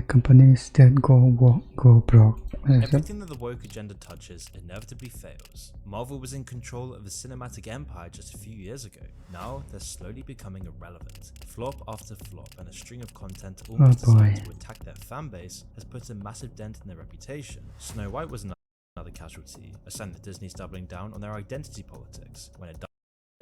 why companies that go broke. Everything that the woke agenda touches inevitably fails. Marvel was in control of the cinematic empire just a few years ago. Now they're slowly becoming irrelevant. Flop after flop and a string of content almost designed to attack their fanbase has put a massive dent in their reputation. Snow White was another casualty, a sign that Disney's doubling down on their identity politics. When it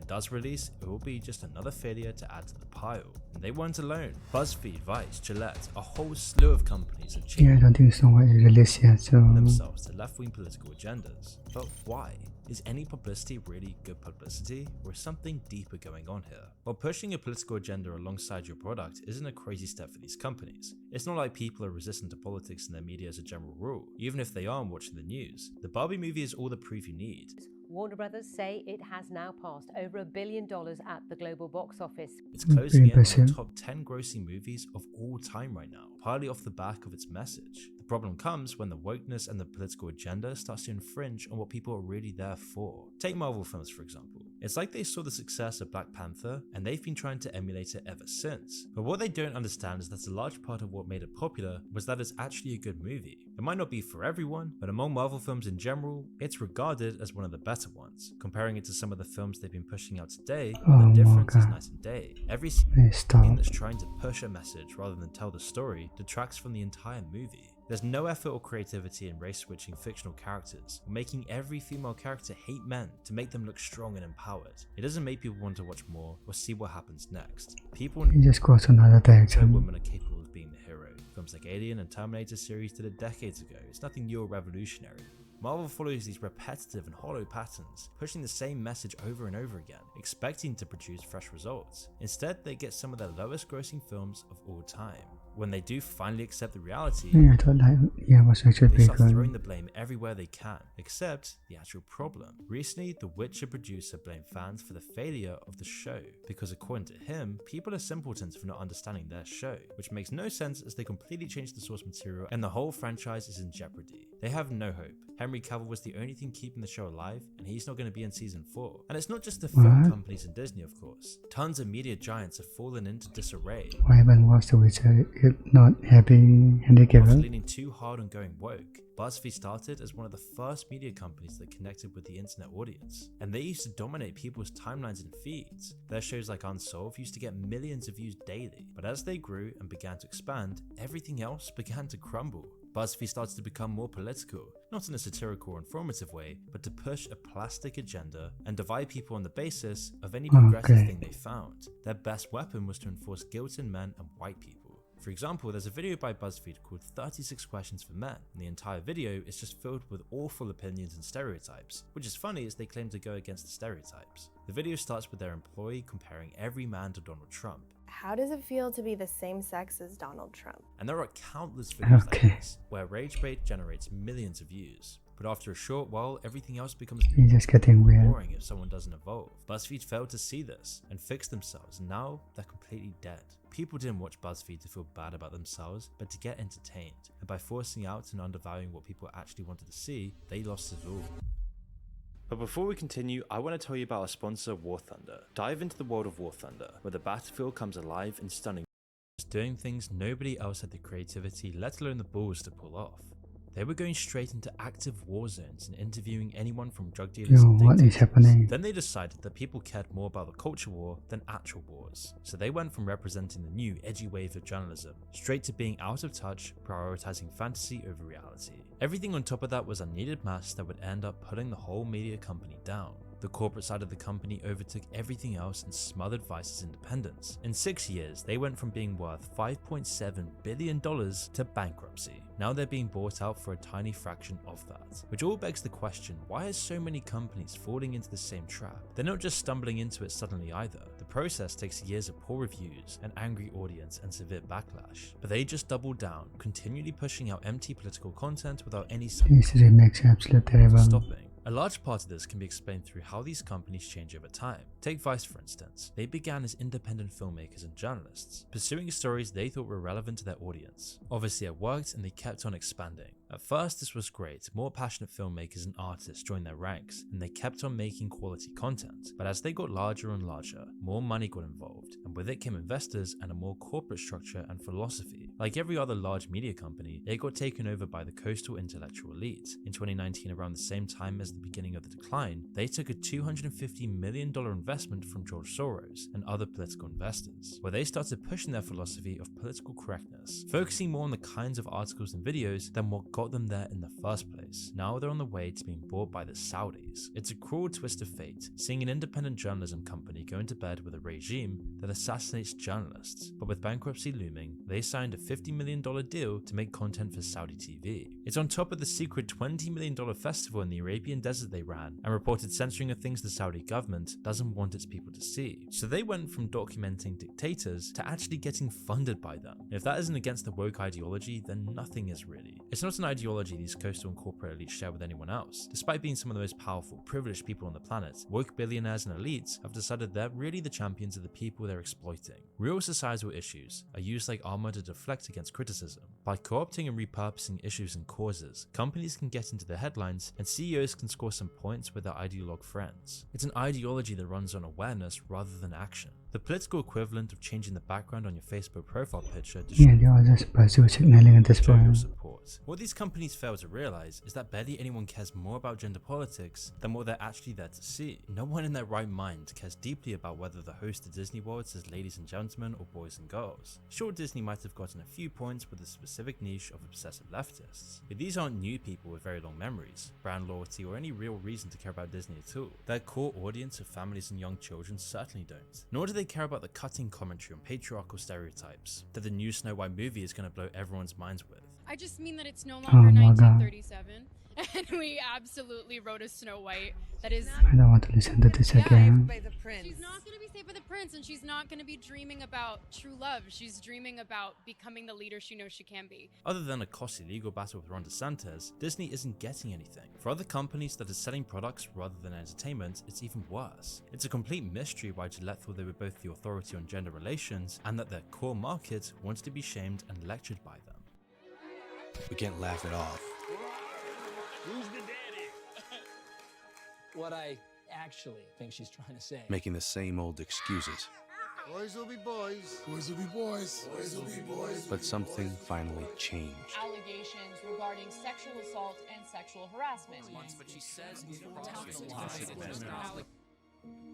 does release, it will be just another failure to add to the pile. And they weren't alone. BuzzFeed, Vice, Gillette, a whole slew of companies have changed I don't think Snow White is released yet, so themselves to left-wing political agendas. But why? Is any publicity really good publicity, or is something deeper going on here? While pushing a political agenda alongside your product isn't a crazy step for these companies. It's not like people are resistant to politics in their media as a general rule, even if they aren't watching the news. The Barbie movie is all the proof you need. Warner Brothers say it has now passed over $1 billion at the global box office. It's closing in on the top 10 grossing movies of all time right now, partly off the back of its message. The problem comes when the wokeness and the political agenda starts to infringe on what people are really there for. Take Marvel films for example. It's like they saw the success of Black Panther and they've been trying to emulate it ever since. But what they don't understand is that a large part of what made it popular was that it's actually a good movie. It might not be for everyone, but among Marvel films in general, it's regarded as one of the better ones. Comparing it to some of the films they've been pushing out today, the difference is night and day. Every scene that's trying to push a message rather than tell the story detracts from the entire movie. There's no effort or creativity in race-switching fictional characters, or making every female character hate men to make them look strong and empowered. It doesn't make people want to watch more or see what happens next. People just go to another direction. Women are capable of being the hero. Films like Alien and Terminator series did it decades ago. It's nothing new or revolutionary. Marvel follows these repetitive and hollow patterns, pushing the same message over and over again, expecting to produce fresh results. Instead, they get some of their lowest grossing films of all time. When they do finally accept the reality, I thought was actually they start throwing the blame everywhere they can, except the actual problem. Recently, The Witcher producer blamed fans for the failure of the show, because according to him, people are simpletons for not understanding their show, which makes no sense as they completely changed the source material and the whole franchise is in jeopardy. They have no hope. Henry Cavill was the only thing keeping the show alive, and he's not going to be in season 4. And it's not just the film companies and Disney, of course. Tons of media giants have fallen into disarray. Why haven't watched The Witcher if not having Henry Cavill? Leaning too hard on going woke. BuzzFeed started as one of the first media companies that connected with the internet audience, and they used to dominate people's timelines and feeds. Their shows like Unsolved used to get millions of views daily, but as they grew and began to expand, everything else began to crumble. BuzzFeed started to become more political, not in a satirical or informative way, but to push a plastic agenda and divide people on the basis of any progressive thing they found. Their best weapon was to enforce guilt in men and white people. For example, there's a video by BuzzFeed called 36 Questions for Men, and the entire video is just filled with awful opinions and stereotypes, which is funny as they claim to go against the stereotypes. The video starts with their employee comparing every man to Donald Trump. How does it feel to be the same sex as Donald Trump? And there are countless videos like this, where rage bait generates millions of views. But after a short while, everything else becomes just getting weird. boring if someone doesn't evolve. BuzzFeed failed to see this and fix themselves, and now they're completely dead. People didn't watch BuzzFeed to feel bad about themselves, but to get entertained. And by forcing out and undervaluing what people actually wanted to see, they lost it all. But before we continue, I want to tell you about our sponsor, War Thunder. Dive into the world of War Thunder, where the battlefield comes alive and stunning, doing things nobody else had the creativity, let alone the balls to pull off. They were going straight into active war zones and interviewing anyone from drug dealers and what is happening? Then they decided that people cared more about the culture war than actual wars. So they went from representing the new edgy wave of journalism, straight to being out of touch, prioritizing fantasy over reality. Everything on top of that was unneeded mass that would end up putting the whole media company down. The corporate side of the company overtook everything else and smothered Vice's independence. In 6 years, they went from being worth $5.7 billion to bankruptcy. Now they're being bought out for a tiny fraction of that. Which all begs the question, why are so many companies falling into the same trap? They're not just stumbling into it suddenly either. The process takes years of poor reviews, an angry audience, and severe backlash. But they just doubled down, continually pushing out empty political content without any stopping. A large part of this can be explained through how these companies change over time. Take Vice for instance. They began as independent filmmakers and journalists, pursuing stories they thought were relevant to their audience. Obviously it worked and they kept on expanding. At first this was great, more passionate filmmakers and artists joined their ranks, and they kept on making quality content. But as they got larger and larger, more money got involved, and with it came investors and a more corporate structure and philosophy. Like every other large media company, it got taken over by the coastal intellectual elite. In 2019, around the same time as the beginning of the decline, they took a $250 million investment from George Soros and other political investors, where they started pushing their philosophy of political correctness, focusing more on the kinds of articles and videos than what got them there in the first place. Now they're on the way to being bought by the Saudis. It's a cruel twist of fate, seeing an independent journalism company go into bed with a regime that assassinates journalists, but with bankruptcy looming, they signed a $50 million deal to make content for Saudi TV. It's on top of the secret $20 million festival in the Arabian desert they ran, and reported censoring of things the Saudi government doesn't want its people to see. So they went from documenting dictators to actually getting funded by them. If that isn't against the woke ideology, then nothing is really. It's not an ideology these coastal and corporate elites share with anyone else. Despite being some of the most powerful, privileged people on the planet, woke billionaires and elites have decided they're really the champions of the people they're exploiting. Real societal issues are used like armor to deflect against criticism. By co-opting and repurposing issues and causes, companies can get into the headlines and CEOs can score some points with their ideologue friends. It's an ideology that runs on awareness rather than action. The political equivalent of changing the background on your Facebook profile picture to Yeah, they are just passive signaling at this show your point. support. What these companies fail to realize is that barely anyone cares more about gender politics than what they're actually there to see. No one in their right mind cares deeply about whether the host of Disney World says ladies and gentlemen or boys and girls. Sure, Disney might have gotten a few points with a specific niche of obsessive leftists, but these aren't new people with very long memories, brand loyalty, or any real reason to care about Disney at all. Their core audience of families and young children certainly don't. Nor do they care about the cutting commentary on patriarchal stereotypes that the new Snow White movie is going to blow everyone's minds with. I just mean that it's no Oh longer my God. 1937, and we absolutely wrote a Snow White that is. I don't want to listen to this again. by the prince. She's not going to be saved by the prince, and she's not going to be dreaming about true love. She's dreaming about becoming the leader she knows she can be. Other than a costly legal battle with Ron DeSantis, Disney isn't getting anything. For other companies that are selling products rather than entertainment, it's even worse. It's a complete mystery why Gillette thought they were both the authority on gender relations and that their core market wants to be shamed and lectured by them. We can't laugh it off. Who's the daddy? What I actually think she's trying to say. Making the same old excuses. Boys will be boys. Boys will be boys. Boys will be boys. But something finally changed. Allegations regarding sexual assault and sexual harassment. But she says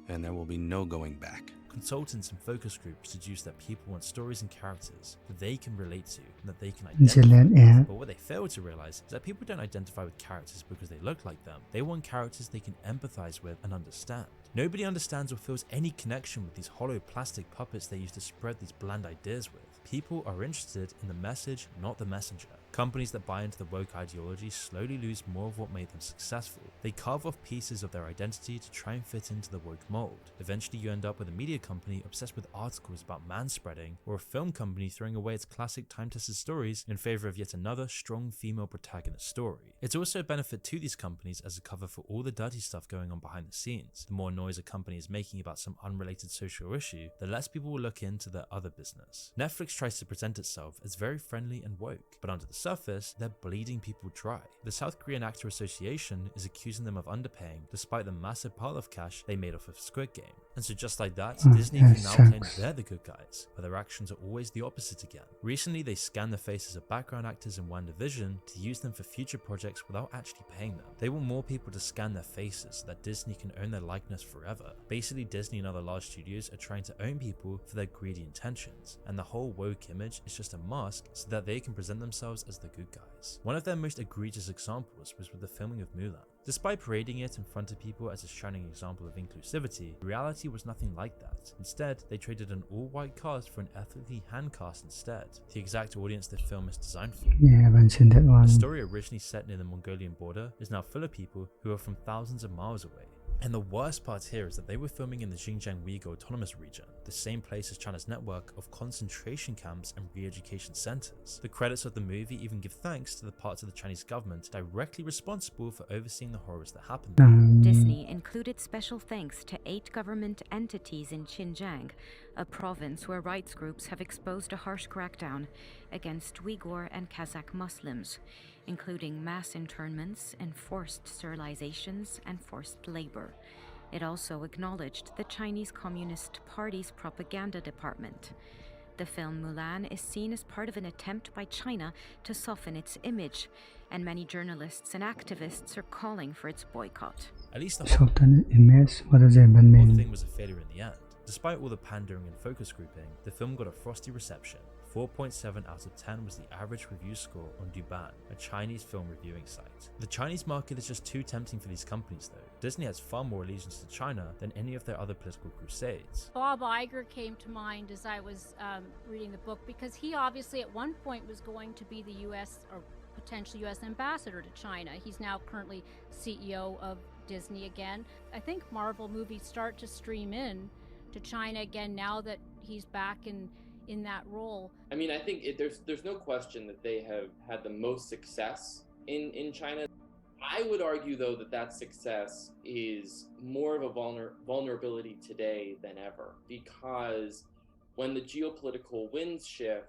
And there will be no going back. Consultants and focus groups deduce that people want stories and characters that they can relate to and that they can identify Gillette with. app. But what they fail to realize is that people don't identify with characters because they look like them. They want characters they can empathize with and understand. Nobody understands or feels any connection with these hollow plastic puppets they use to spread these bland ideas with. People are interested in the message, not the messenger. Companies that buy into the woke ideology slowly lose more of what made them successful. They carve off pieces of their identity to try and fit into the woke mold. Eventually you end up with a media company obsessed with articles about manspreading, or a film company throwing away its classic time-tested stories in favor of yet another strong female protagonist story. It's also a benefit to these companies as a cover for all the dirty stuff going on behind the scenes. The more noise a company is making about some unrelated social issue, the less people will look into their other business. Netflix tries to present itself as very friendly and woke, but under the surface, they're bleeding people dry. The South Korean Actor Association is accusing them of underpaying despite the massive pile of cash they made off of Squid Game. And so just like that, Disney can now claim they're the good guys, but their actions are always the opposite again. Recently, they scanned the faces of background actors in WandaVision to use them for future projects without actually paying them. They want more people to scan their faces so that Disney can own their likeness forever. Basically, Disney and other large studios are trying to own people for their greedy intentions, and the whole woke image is just a mask so that they can present themselves as the good guys. One of their most egregious examples was with the filming of Mulan. Despite parading it in front of people as a shining example of inclusivity, reality was nothing like that. Instead, they traded an all-white cast for an ethnically hand cast instead, the exact audience the film is designed for. Yeah, I haven't seen that one. The story, originally set near the Mongolian border, is now full of people who are from thousands of miles away. And the worst part here is that they were filming in the Xinjiang Uyghur Autonomous Region, the same place as China's network of concentration camps and re-education centers. The credits of the movie even give thanks to the parts of the Chinese government directly responsible for overseeing the horrors that happened there. Disney included special thanks to 8 government entities in Xinjiang, a province where rights groups have exposed a harsh crackdown against Uyghur and Kazakh Muslims, including mass internments, enforced sterilizations, and forced labor. It also acknowledged the Chinese Communist Party's propaganda department. The film Mulan is seen as part of an attempt by China to soften its image, and many journalists and activists are calling for its boycott. At least the Soften image, what does it even whole mean? thing was a failure in the end. Despite all the pandering and focus grouping, the film got a frosty reception. 4.7 out of 10 was the average review score on Douban, a Chinese film reviewing site. The Chinese market is just too tempting for these companies though. Disney has far more allegiance to China than any of their other political crusades. Bob Iger came to mind as I was reading the book, because he obviously at one point was going to be the U.S. or potential U.S. ambassador to China. He's now currently CEO of Disney again. I think Marvel movies start to stream in to China again now that he's back in that role. I mean, I think there's no question that they have had the most success in China. I would argue, though, that success is more of a vulnerability today than ever, because when the geopolitical winds shift,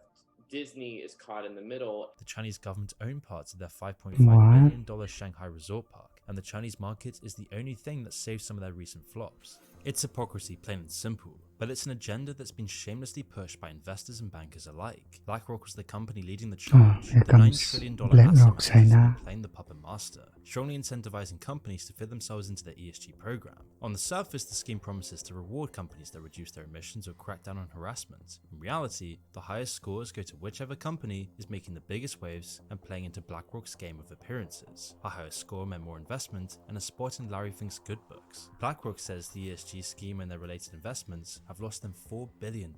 Disney is caught in the middle. The Chinese government own parts of their $5.5 billion Shanghai resort park, and the Chinese market is the only thing that saved some of their recent flops. It's hypocrisy, plain and simple, but it's an agenda that's been shamelessly pushed by investors and bankers alike. BlackRock was the company leading the charge. Here The $9 comes trillion BlackRock asset manager has China. been playing the puppet master, strongly incentivizing companies to fit themselves into their ESG program. On the surface, the scheme promises to reward companies that reduce their emissions or crack down on harassment. In reality, the highest scores go to whichever company is making the biggest waves and playing into BlackRock's game of appearances. A higher score meant more investment and a spot in Larry Fink's good books. BlackRock says the ESG scheme and their related investments have lost them $4 billion.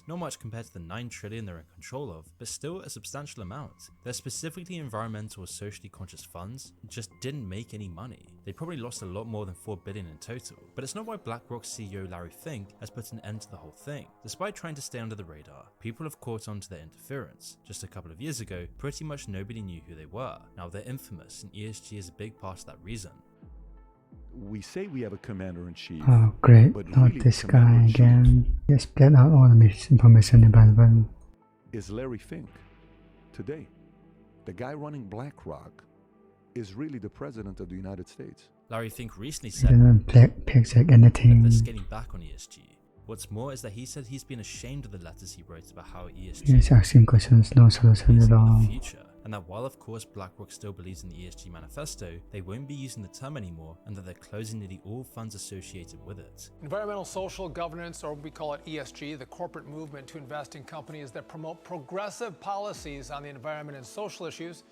Not much compared to the $9 trillion they're in control of, but still a substantial amount. Their specifically environmental or socially conscious funds just didn't make any money. They probably lost a lot more than $4 billion in total. But it's not why BlackRock CEO Larry Fink has put an end to the whole thing. Despite trying to stay under the radar, people have caught on to their interference. Just a couple of years ago, pretty much nobody knew who they were. Now they're infamous, and ESG is a big part of that reason. We say we have a commander-in-chief. Oh great, but not really this the guy commander-in-chief again. Yes, get out all the misinformation available. is Larry Fink. Today, the guy running BlackRock is really the president of the United States. Larry Fink recently He said didn't picture anything. they're scaling back on ESG. What's more is that he said he's been ashamed of the letters he wrote about how ESG He's asking questions, no solution is at in all. the future, and that while of course BlackRock still believes in the ESG manifesto, they won't be using the term anymore, and that they're closing nearly all funds associated with it. Environmental social governance, or we call it ESG, the corporate movement to invest in companies that promote progressive policies on the environment and social issues,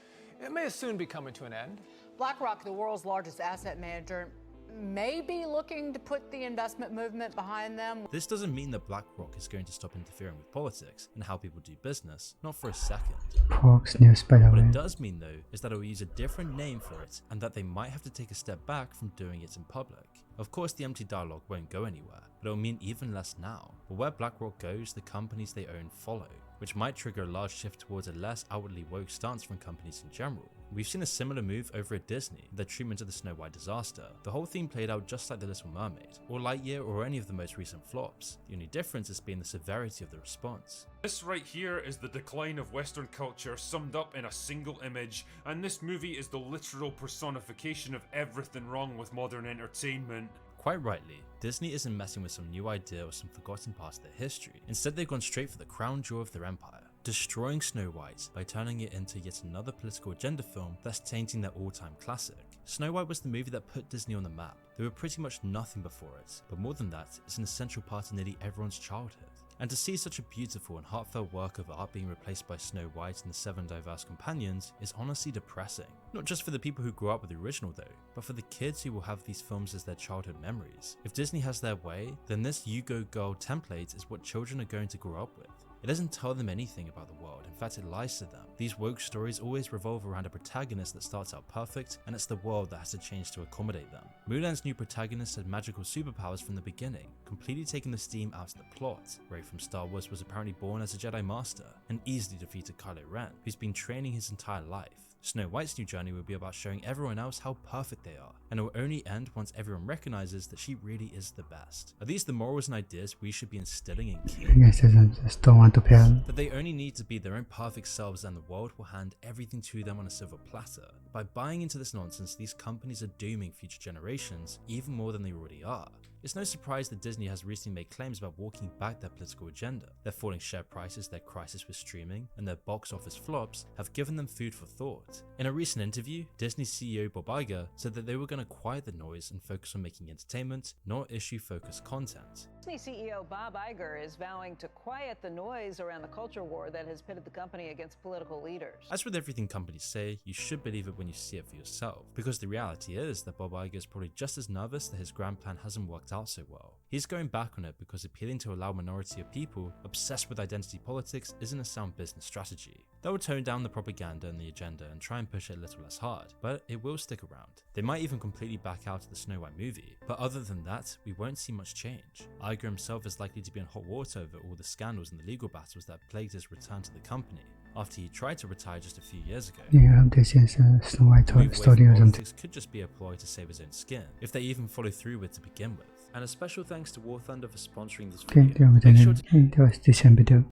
it may soon be coming to an end. BlackRock, the world's largest asset manager, may be looking to put the investment movement behind them. This doesn't mean that BlackRock is going to stop interfering with politics and how people do business, not for a second. Fox News, by the What way. it does mean though is that it will use a different name for it, and that they might have to take a step back from doing it in public. Of course the empty dialogue won't go anywhere, but it will mean even less now. But where BlackRock goes, the companies they own follow, which might trigger a large shift towards a less outwardly woke stance from companies in general. We've seen a similar move over at Disney, their treatment of the Snow White disaster. The whole theme played out just like The Little Mermaid, or Lightyear, or any of the most recent flops. The only difference has been the severity of the response. This right here is the decline of Western culture summed up in a single image, and this movie is the literal personification of everything wrong with modern entertainment. Quite rightly, Disney isn't messing with some new idea or some forgotten part of their history. Instead, they've gone straight for the crown jewel of their empire, destroying Snow White by turning it into yet another political agenda film that's tainting their all-time classic. Snow White was the movie that put Disney on the map. They were pretty much nothing before it, but more than that, it's an essential part of nearly everyone's childhood. And to see such a beautiful and heartfelt work of art being replaced by Snow White and the 7 diverse companions is honestly depressing. Not just for the people who grew up with the original though, but for the kids who will have these films as their childhood memories. If Disney has their way, then this You Go Girl template is what children are going to grow up with. It doesn't tell them anything about the world, in fact it lies to them. These woke stories always revolve around a protagonist that starts out perfect, and it's the world that has to change to accommodate them. Mulan's new protagonist had magical superpowers from the beginning, completely taking the steam out of the plot. Rey from Star Wars was apparently born as a Jedi Master, and easily defeated Kylo Ren, who's been training his entire life. Snow White's new journey will be about showing everyone else how perfect they are, and it will only end once everyone recognizes that she really is the best. Are these the morals and ideas we should be instilling in kids? I guess I just don't want to fail. That they only need to be their own perfect selves and the world will hand everything to them on a silver platter. By buying into this nonsense, these companies are dooming future generations even more than they already are. It's no surprise that Disney has recently made claims about walking back their political agenda. Their falling share prices, their crisis with streaming, and their box office flops have given them food for thought. In a recent interview, Disney CEO Bob Iger said that they were going to quiet the noise and focus on making entertainment, not issue-focused content. Disney CEO Bob Iger is vowing to quiet the noise around the culture war that has pitted the company against political leaders. As with everything companies say, you should believe it when you see it for yourself, because the reality is that Bob Iger is probably just as nervous that his grand plan hasn't worked out so well. He's going back on it because appealing to a loud minority of people obsessed with identity politics isn't a sound business strategy. They will tone down the propaganda and the agenda and try and push it a little less hard, but it will stick around. They might even completely back out of the Snow White movie, but other than that, we won't see much change. Iger himself is likely to be in hot water over all the scandals and the legal battles that plagued his return to the company, after he tried to retire just a few years ago. Yeah, this is a Snow White story or something. Could just be a ploy to save his own skin, if they even follow through with to begin with. And a special thanks to War Thunder for sponsoring this video. 对，对，我们在这里，这是第3部的。